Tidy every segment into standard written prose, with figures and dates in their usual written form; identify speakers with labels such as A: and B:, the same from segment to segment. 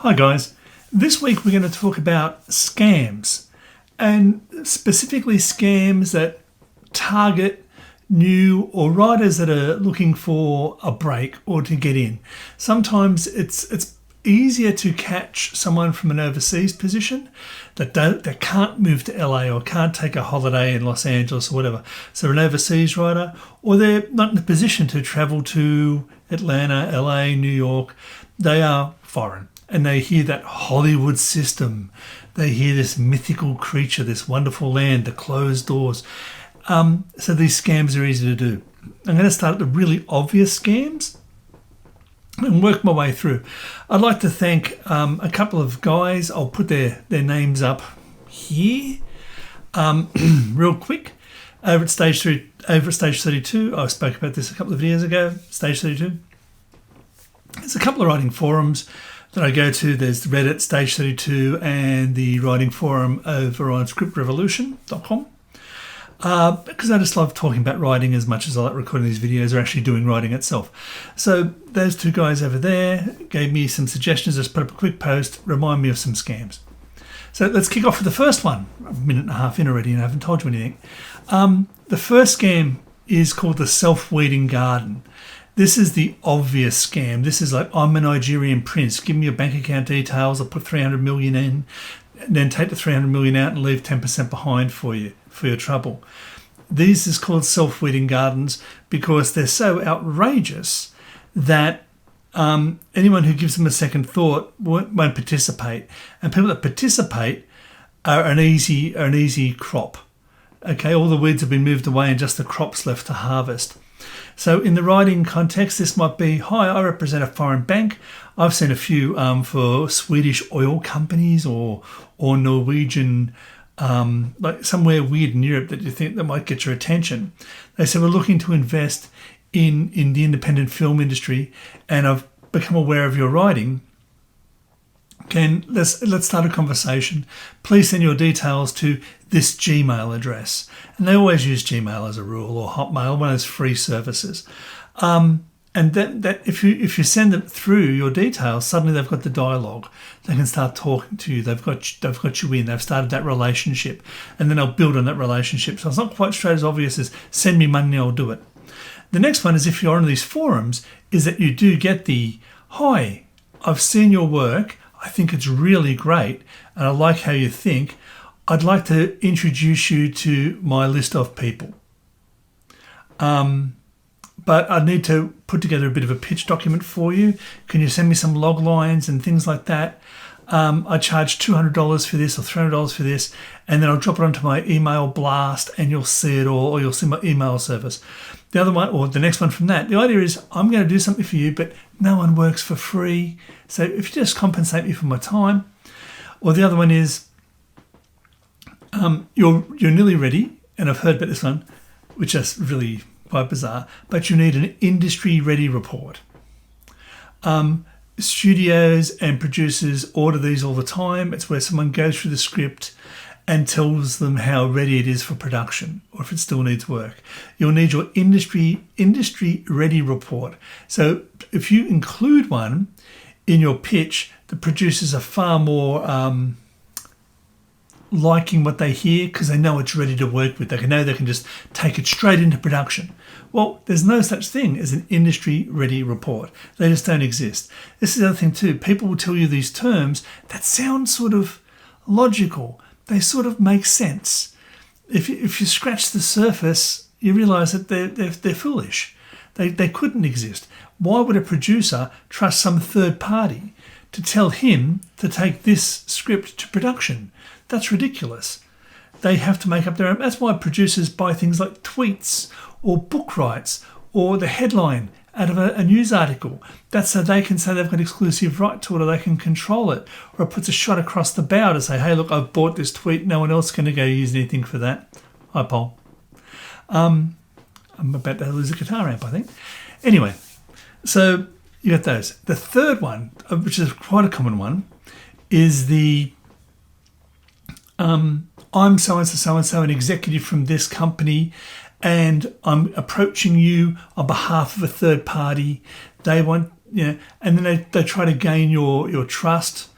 A: Hi guys, this week we're going to talk about scams, and specifically scams that target new or writers that are looking for a break or to get in. Sometimes it's easier to catch someone from an overseas position that can't move to LA or can't take a holiday in Los Angeles or whatever. So an overseas writer, or they're not in a position to travel to Atlanta, LA, New York. They are foreign. And they hear that Hollywood system. They hear this mythical creature, this wonderful land, the closed doors. So these scams are easy to do. I'm going to start at the really obvious scams and work my way through. I'd like to thank a couple of guys. I'll put their names up here real quick. Over at Stage 32, I spoke about this a couple of videos ago, Stage 32. There's a couple of writing forums that I go to. There's Reddit, Stage 32, and the writing forum over on scriptrevolution.com. Because I just love talking about writing as much as I like recording these videos or actually doing writing itself. So those two guys over there gave me some suggestions. Just put up a quick post, remind me of some scams. So let's kick off with the first one. I'm a minute and a half in already and I haven't told you anything. The first scam is called the self-weeding garden. This is the obvious scam. This is like, I'm a Nigerian prince. Give me your bank account details. I'll put 300 million in, and then take the 300 million out and leave 10% behind for you, for your trouble. These is called self-weeding gardens because they're so outrageous that anyone who gives them a second thought won't participate. And people that participate are an easy crop. Okay, all the weeds have been moved away and just the crops left to harvest. So in the writing context, this might be, hi, I represent a foreign bank. I've seen a few for Swedish oil companies or Norwegian, like somewhere weird in Europe that you think that might get your attention. They said, we're looking to invest in the independent film industry and I've become aware of your writing. Let's start a conversation. Please send your details to this Gmail address. And they always use Gmail as a rule, or Hotmail, one of those free services. And that if you send them through your details, suddenly they've got the dialogue. They can start talking to you. They've got you in. They've started that relationship, and then they'll build on that relationship. So it's not quite straight as obvious as send me money, I'll do it. The next one is, if you're on these forums, is that you do get the, hi, I've seen your work. I think it's really great and I like how you think. I'd like to introduce you to my list of people. But I need to put together a bit of a pitch document for you. Can you send me some log lines and things like that? I charge $200 for this or $300 for this, and then I'll drop it onto my email blast and you'll see it all, or you'll see my email service. The other one, or the next one from that, the idea is I'm going to do something for you, but no one works for free. So if you just compensate me for my time. Or the other one is you're nearly ready, and I've heard about this one, which is really quite bizarre, but you need an industry-ready report. Studios and producers order these all the time. It's where someone goes through the script and tells them how ready it is for production, or if it still needs work. You'll need your industry ready report. So if you include one in your pitch, the producers are far more liking what they hear because they know it's ready to work with. They know they can just take it straight into production. Well, there's no such thing as an industry-ready report. They just don't exist. This is the other thing too. People will tell you these terms that sound sort of logical. They sort of make sense. If you scratch the surface, you realise that they're foolish. They couldn't exist. Why would a producer trust some third party to tell him to take this script to production? That's ridiculous. They have to make up their own. That's why producers buy things like tweets or book rights or the headline out of a news article. That's so they can say they've got exclusive right to it, or they can control it. Or it puts a shot across the bow to say, hey, look, I've bought this tweet. No one else is going to go use anything for that. Hi, Paul. I'm about to lose a guitar amp, I think. Anyway, so you got those. The third one, which is quite a common one, is the I'm so-and-so, an executive from this company, and I'm approaching you on behalf of a third party. They want and then they try to gain your trust.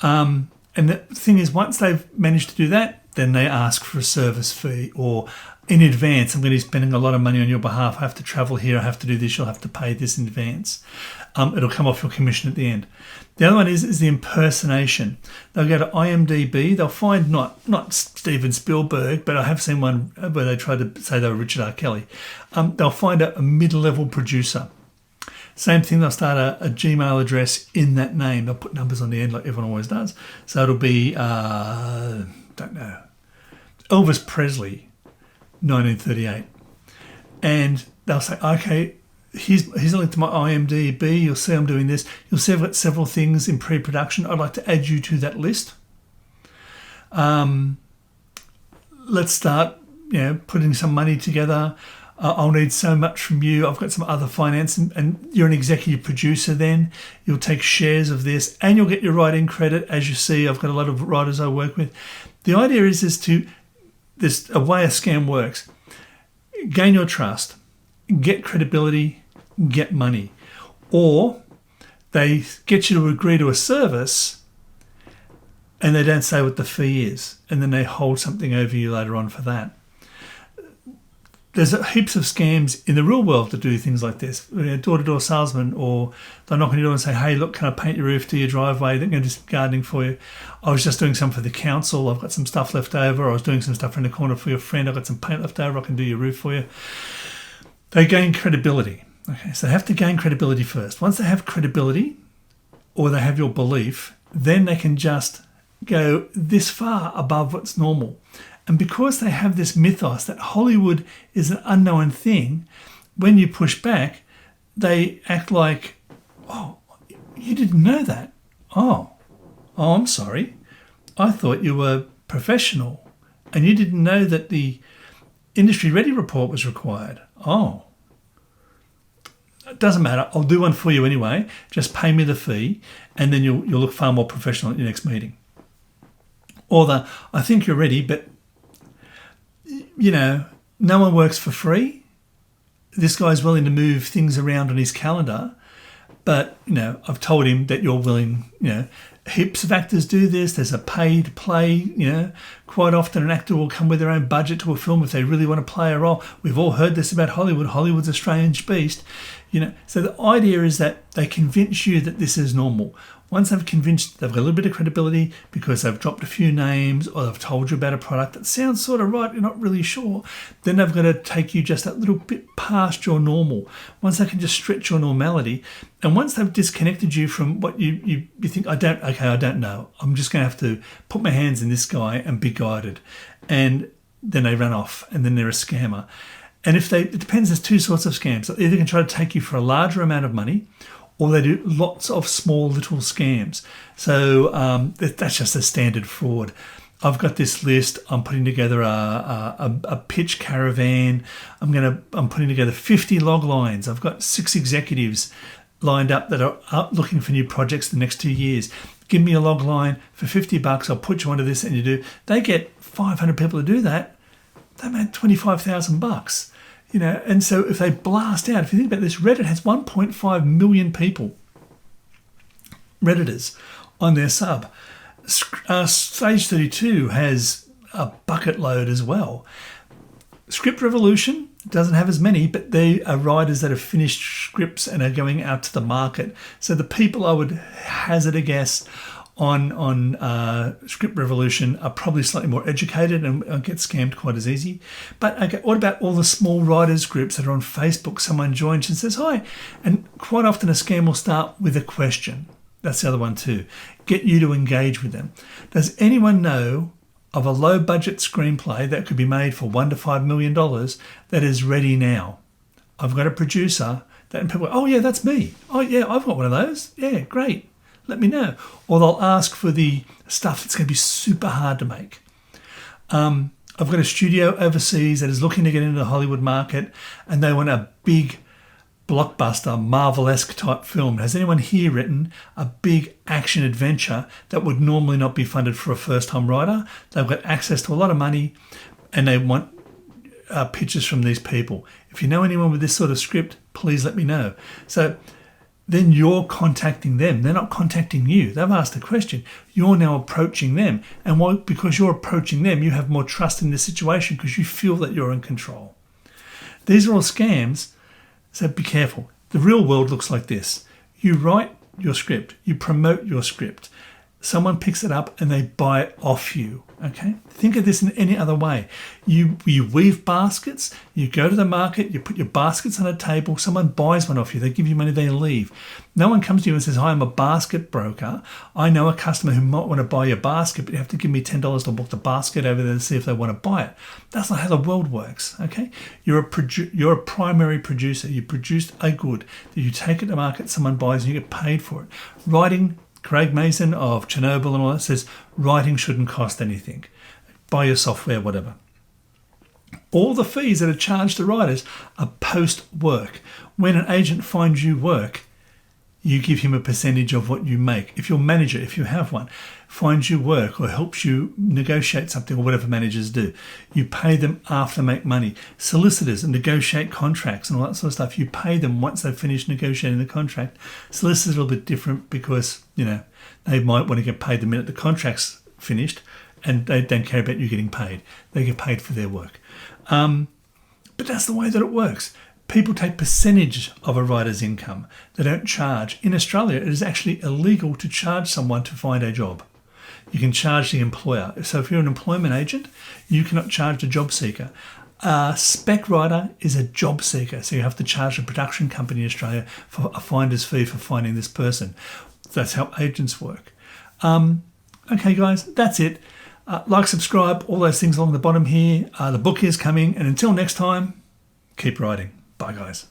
A: And the thing is, once they've managed to do that, then they ask for a service fee, or in advance, I'm going to be spending a lot of money on your behalf. I have to travel here. I have to do this. You'll have to pay this in advance. It'll come off your commission at the end. The other one is the impersonation. They'll go to IMDb. They'll find not Steven Spielberg, but I have seen one where they tried to say they were Richard R. Kelly. They'll find a mid-level producer. Same thing, they'll start a Gmail address in that name. They'll put numbers on the end like everyone always does. So it'll be, don't know, Elvis Presley, 1938. And they'll say, okay, here's a link to my IMDb. You'll see I'm doing this. You'll see I've got several things in pre-production. I'd like to add you to that list. Let's start, putting some money together. I'll need so much from you. I've got some other finance, and you're an executive producer then. You'll take shares of this, and you'll get your writing credit. As you see, I've got a lot of writers I work with. The idea is there's a way a scam works. Gain your trust, get credibility, get money. Or they get you to agree to a service and they don't say what the fee is, and then they hold something over you later on for that. There's heaps of scams in the real world that do things like this. Door-to-door salesman, or they'll knock on your door and say, hey, look, can I paint your roof to your driveway? They're going to do some gardening for you. I was just doing some for the council. I've got some stuff left over. I was doing some stuff in the corner for your friend. I've got some paint left over. I can do your roof for you. They gain credibility. Okay, so they have to gain credibility first. Once they have credibility, or they have your belief, then they can just go this far above what's normal. And because they have this mythos that Hollywood is an unknown thing, when you push back, they act like, oh, you didn't know that. Oh, I'm sorry. I thought you were professional and you didn't know that the industry ready report was required. Oh, it doesn't matter. I'll do one for you anyway. Just pay me the fee and then you'll look far more professional at your next meeting. Or I think you're ready, but no one works for free. This guy's willing to move things around on his calendar, but, I've told him that you're willing, heaps of actors do this. There's a paid play, quite often an actor will come with their own budget to a film if they really want to play a role. We've all heard this about Hollywood. Hollywood's a strange beast, So the idea is that they convince you that this is normal. Once they've convinced, they've got a little bit of credibility because they've dropped a few names or they've told you about a product that sounds sort of right, you're not really sure, then they've got to take you just that little bit past your normal. Once they can just stretch your normality, and once they've disconnected you from what you think, I don't know. I'm just going to have to put my hands in this guy and be guided. And then they run off and then they're a scammer. And it depends, there's two sorts of scams. They either can try to take you for a larger amount of money, or they do lots of small little scams. So that's just a standard fraud. I've got this list. I'm putting together a pitch caravan. I'm putting together 50 log lines. I've got 6 executives lined up that are looking for new projects the next 2 years. Give me a log line for $50. I'll put you onto this, and you do. They get 500 people to do that. They made $25,000. And so if they blast out, if you think about this, Reddit has 1.5 million people, Redditors, on their sub. Stage 32 has a bucket load as well. Script Revolution doesn't have as many, but they are writers that have finished scripts and are going out to the market. So the people I would hazard a guess on Script Revolution are probably slightly more educated and get scammed quite as easy. But okay, what about all the small writers groups that are on Facebook? Someone joins and says, hi. And quite often a scam will start with a question. That's the other one too. Get you to engage with them. Does anyone know of a low budget screenplay that could be made for $1 to $5 million that is ready now? I've got a producer that, and people go, oh yeah, that's me. Oh yeah, I've got one of those. Yeah, great. Let me know. Or they'll ask for the stuff that's going to be super hard to make. I've got a studio overseas that is looking to get into the Hollywood market and they want a big blockbuster, Marvel-esque type film. Has anyone here written a big action adventure that would normally not be funded for a first-time writer? They've got access to a lot of money and they want pitches from these people. If you know anyone with this sort of script, please let me know. So then you're contacting them. They're not contacting you. They've asked a question. You're now approaching them. And why? Because you're approaching them, you have more trust in the situation because you feel that you're in control. These are all scams, so be careful. The real world looks like this. You write your script, you promote your script. Someone picks it up and they buy it off you. Okay? Think of this in any other way. You weave baskets, you go to the market, you put your baskets on a table, someone buys one off you, they give you money, they leave. No one comes to you and says, "Hi, I'm a basket broker. I know a customer who might want to buy your basket, but you have to give me $10 to book the basket over there to see if they want to buy it." That's not how the world works. Okay? You're a primary producer. You produce a good that you take it to market, someone buys and you get paid for it. Writing, Craig Mason of Chernobyl and all that says writing shouldn't cost anything. Buy your software, whatever. All the fees that are charged to writers are post-work. When an agent finds you work, you give him a percentage of what you make. If your manager, if you have one, finds you work or helps you negotiate something or whatever managers do, you pay them after they make money. Solicitors negotiate contracts and all that sort of stuff. You pay them once they've finished negotiating the contract. Solicitors are a little bit different because, they might want to get paid the minute the contract's finished and they don't care about you getting paid. They get paid for their work. But that's the way that it works. People take percentage of a writer's income. They don't charge. In Australia, it is actually illegal to charge someone to find a job. You can charge the employer. So if you're an employment agent, you cannot charge the job seeker. A spec writer is a job seeker. So you have to charge a production company in Australia for a finder's fee for finding this person. That's how agents work. Okay, guys, that's it. Like, subscribe, all those things along the bottom here. The book is coming. And until next time, keep writing. Bye, guys.